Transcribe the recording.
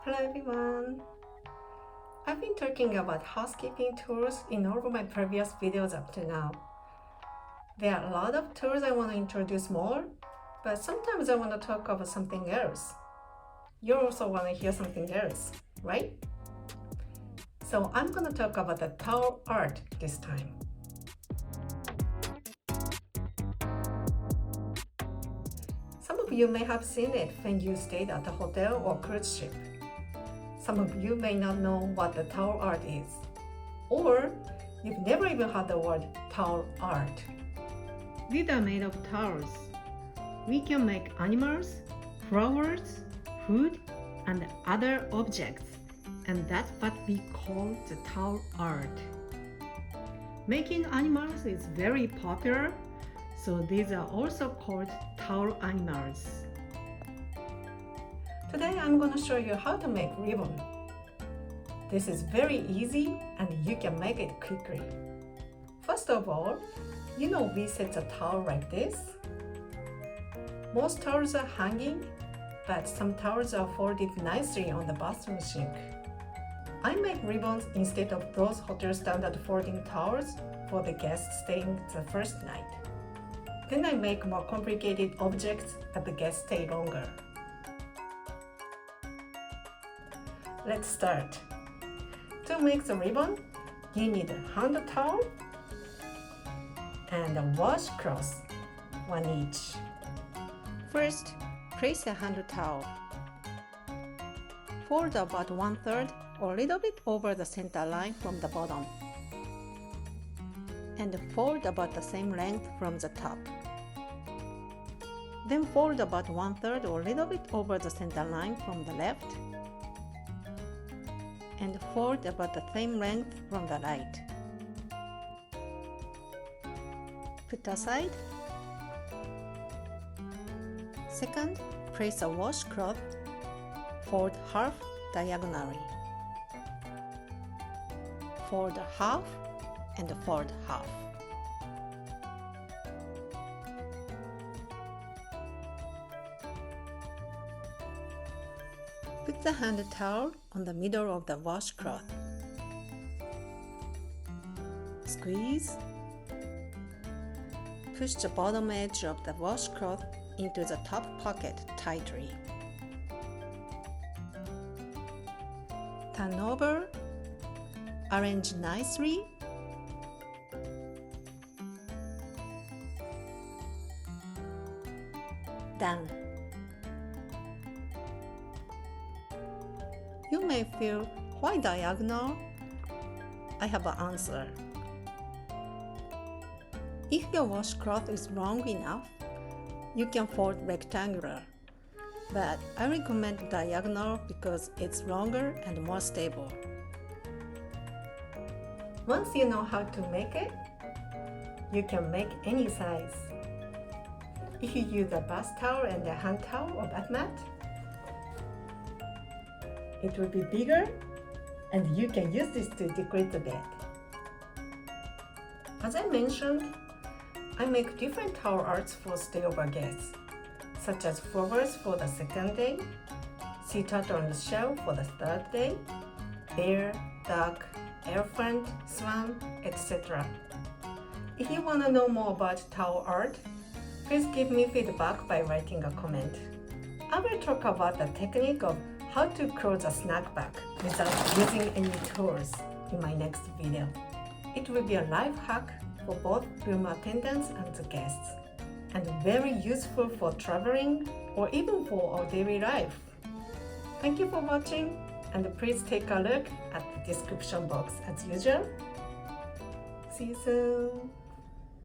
Hello everyone! I've been talking about housekeeping tools in all of my previous videos up to now. There are a lot of tools I want to introduce more, but sometimes I want to talk about something else. You also want to hear something else, right? So I'm going to talk about the towel art this time. Some of you may have seen it when you stayed at a hotel or cruise ship. Some of you may not know what the towel art is, or you've never even heard the word towel art. These are made of towels. We can make animals, flowers, food, and other objects, and that's what we call the towel art. Making animals is very popular, so these are also called towel animals. Today I'm going to show you how to make ribbon. This is very easy and you can make it quickly. First of all, we set a towel like this. Most towels are hanging, but some towels are folded nicely on the bathroom sink. I make ribbons instead of those hotel standard folding towels for the guests staying the first night. Then I make more complicated objects that the guests stay longer. Let's start. To make the ribbon, you need a hand towel and a washcloth, one each. First, place a hand towel. Fold about 1/3 or a little bit over the center line from the bottom. And fold about the same length from the top. Then fold about 1/3 or a little bit over the center line from the left. And fold about the same length from the right. Put aside. Second, place a washcloth. Fold half diagonally. Fold half and fold half. Put the hand towel on the middle of the washcloth. Squeeze. Push the bottom edge of the washcloth into the top pocket tightly. Turn over. Arrange nicely. Done. You may feel, why diagonal? I have an answer. If your washcloth is long enough, you can fold rectangular, but I recommend diagonal because it's longer and more stable. Once you know how to make it, you can make any size. If you use a bath towel and a hand towel or bath mat, it will be bigger and you can use this to decorate the bed. As I mentioned, I make different towel arts for stayover guests, such as flowers for the second day, sea turtle on the shell for the third day, bear, duck, elephant, swan, etc. If you want to know more about towel art, please give me feedback by writing a comment. I will talk about the technique of how to close a snack bag without using any tools in my next video. It will be a life hack for both room attendants and the guests, and very useful for traveling or even for our daily life. Thank you for watching, and please take a look at the description box as usual. See you soon!